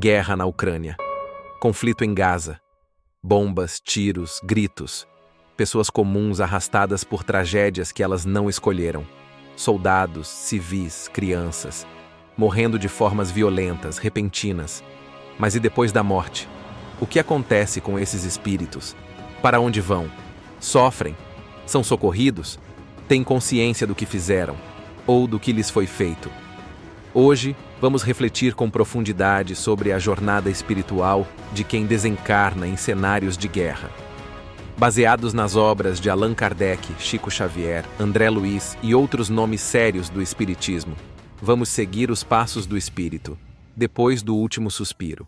Guerra na Ucrânia. Conflito em Gaza. Bombas, tiros, gritos. Pessoas comuns arrastadas por tragédias que elas não escolheram. Soldados, civis, crianças, morrendo de formas violentas, repentinas. Mas e depois da morte? O que acontece com esses espíritos? Para onde vão? Sofrem? São socorridos? Têm consciência do que fizeram? Ou do que lhes foi feito? Hoje, vamos refletir com profundidade sobre a jornada espiritual de quem desencarna em cenários de guerra. Baseados nas obras de Allan Kardec, Chico Xavier, André Luiz e outros nomes sérios do Espiritismo, vamos seguir os passos do espírito, depois do último suspiro.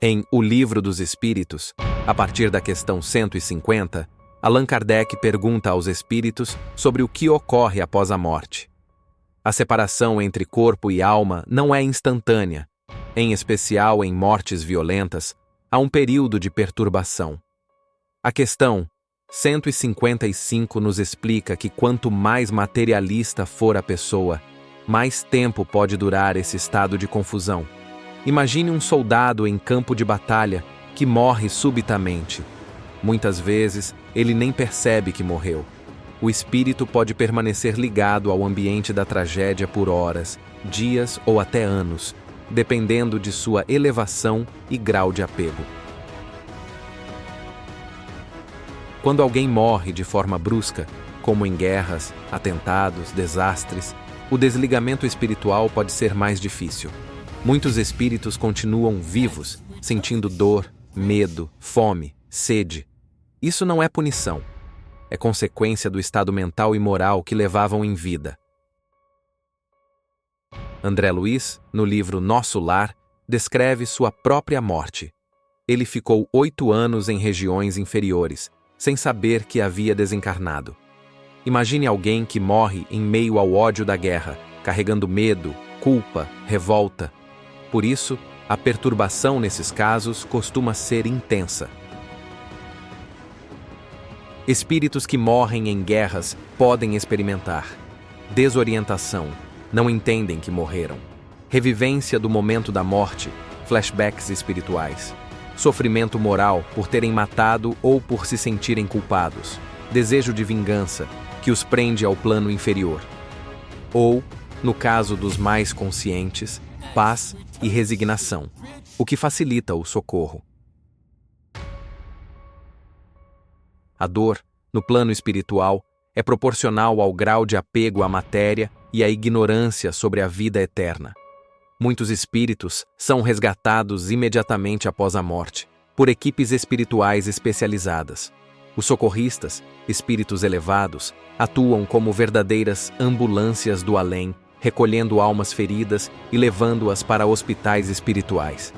Em O Livro dos Espíritos, a partir da questão 150, Allan Kardec pergunta aos espíritos sobre o que ocorre após a morte. A separação entre corpo e alma não é instantânea. Em especial em mortes violentas, há um período de perturbação. A questão 155 nos explica que quanto mais materialista for a pessoa, mais tempo pode durar esse estado de confusão. Imagine um soldado em campo de batalha que morre subitamente. Muitas vezes, ele nem percebe que morreu. O espírito pode permanecer ligado ao ambiente da tragédia por horas, dias ou até anos, dependendo de sua elevação e grau de apego. Quando alguém morre de forma brusca, como em guerras, atentados, desastres, o desligamento espiritual pode ser mais difícil. Muitos espíritos continuam vivos, sentindo dor, medo, fome, sede. Isso não é punição. É consequência do estado mental e moral que levavam em vida. André Luiz, no livro Nosso Lar, descreve sua própria morte. Ele ficou 8 anos em regiões inferiores, sem saber que havia desencarnado. Imagine alguém que morre em meio ao ódio da guerra, carregando medo, culpa, revolta. Por isso, a perturbação nesses casos costuma ser intensa. Espíritos que morrem em guerras podem experimentar desorientação, não entendem que morreram, revivência do momento da morte, flashbacks espirituais, sofrimento moral por terem matado ou por se sentirem culpados, desejo de vingança que os prende ao plano inferior. Ou, no caso dos mais conscientes, paz e resignação, o que facilita o socorro. A dor, no plano espiritual, é proporcional ao grau de apego à matéria e à ignorância sobre a vida eterna. Muitos espíritos são resgatados imediatamente após a morte, por equipes espirituais especializadas. Os socorristas, espíritos elevados, atuam como verdadeiras ambulâncias do além, recolhendo almas feridas e levando-as para hospitais espirituais.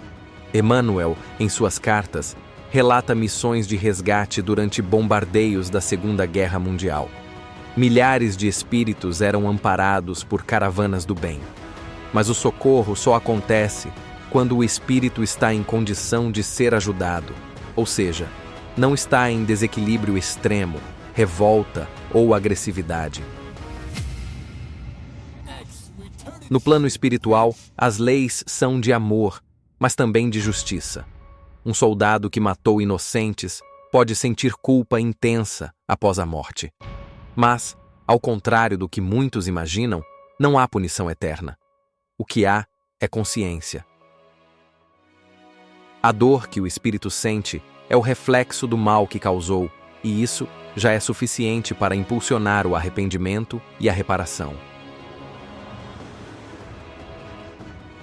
Emmanuel, em suas cartas, relata missões de resgate durante bombardeios da Segunda Guerra Mundial. Milhares de espíritos eram amparados por caravanas do bem. Mas o socorro só acontece quando o espírito está em condição de ser ajudado, ou seja, não está em desequilíbrio extremo, revolta ou agressividade. No plano espiritual, as leis são de amor, mas também de justiça. Um soldado que matou inocentes pode sentir culpa intensa após a morte. Mas, ao contrário do que muitos imaginam, não há punição eterna. O que há é consciência. A dor que o espírito sente é o reflexo do mal que causou, e isso já é suficiente para impulsionar o arrependimento e a reparação.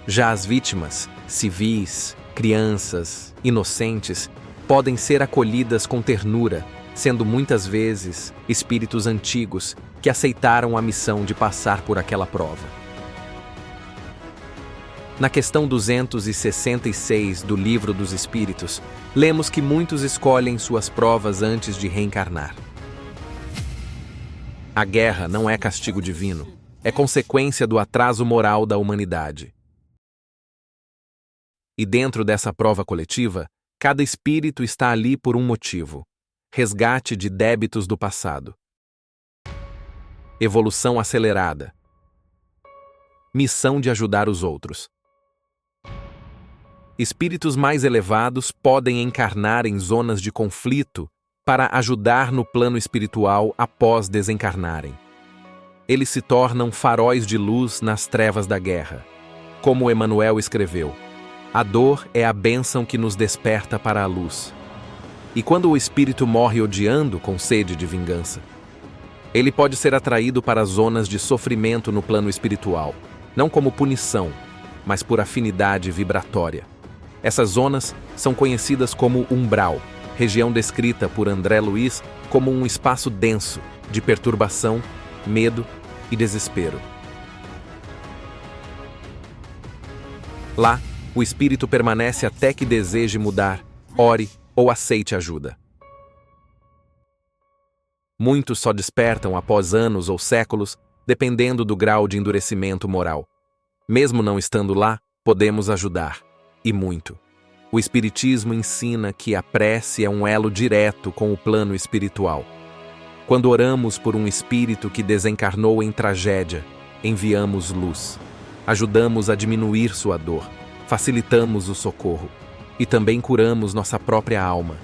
Já as vítimas, civis, crianças, inocentes, podem ser acolhidas com ternura, sendo muitas vezes espíritos antigos que aceitaram a missão de passar por aquela prova. Na questão 266 do Livro dos Espíritos, lemos que muitos escolhem suas provas antes de reencarnar. A guerra não é castigo divino, é consequência do atraso moral da humanidade. E dentro dessa prova coletiva, cada espírito está ali por um motivo: resgate de débitos do passado. Evolução acelerada. missão de ajudar os outros. Espíritos mais elevados podem encarnar em zonas de conflito para ajudar no plano espiritual após desencarnarem. Eles se tornam faróis de luz nas trevas da guerra. Como Emmanuel escreveu, a dor é a bênção que nos desperta para a luz. E quando o espírito morre odiando com sede de vingança, ele pode ser atraído para zonas de sofrimento no plano espiritual, não como punição, mas por afinidade vibratória. Essas zonas são conhecidas como umbral, região descrita por André Luiz como um espaço denso de perturbação, medo e desespero. Lá, o espírito permanece até que deseje mudar, ore ou aceite ajuda. Muitos só despertam após anos ou séculos, dependendo do grau de endurecimento moral. Mesmo não estando lá, podemos ajudar, e muito. O Espiritismo ensina que a prece é um elo direto com o plano espiritual. Quando oramos por um espírito que desencarnou em tragédia, enviamos luz. Ajudamos a diminuir sua dor, facilitamos o socorro e também curamos nossa própria alma.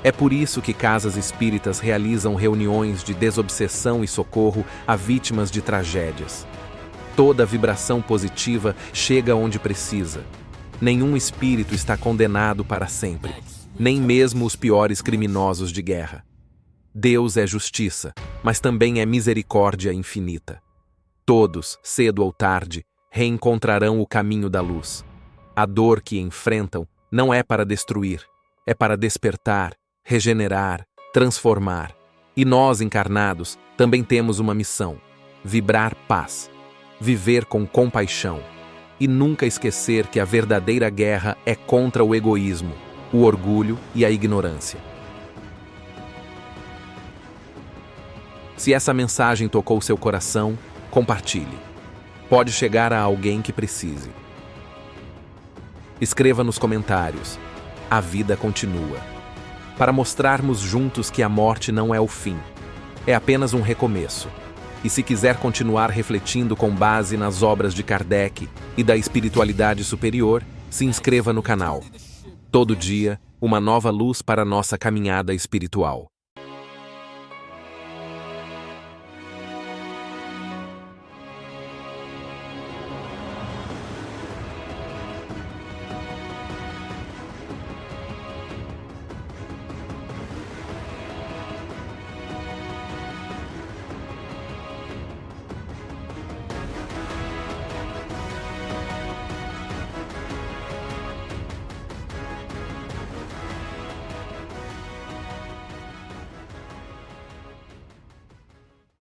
É por isso que casas espíritas realizam reuniões de desobsessão e socorro a vítimas de tragédias. Toda vibração positiva chega onde precisa. Nenhum espírito está condenado para sempre, nem mesmo os piores criminosos de guerra. Deus é justiça, mas também é misericórdia infinita. Todos, cedo ou tarde, reencontrarão o caminho da luz. A dor que enfrentam não é para destruir, é para despertar, regenerar, transformar. E nós, encarnados, também temos uma missão: vibrar paz, viver com compaixão e nunca esquecer que a verdadeira guerra é contra o egoísmo, o orgulho e a ignorância. Se essa mensagem tocou seu coração, compartilhe. Pode chegar a alguém que precise. Escreva nos comentários: a vida continua. Para mostrarmos juntos que a morte não é o fim, é apenas um recomeço. E se quiser continuar refletindo com base nas obras de Kardec e da espiritualidade superior, se inscreva no canal. Todo dia, uma nova luz para nossa caminhada espiritual.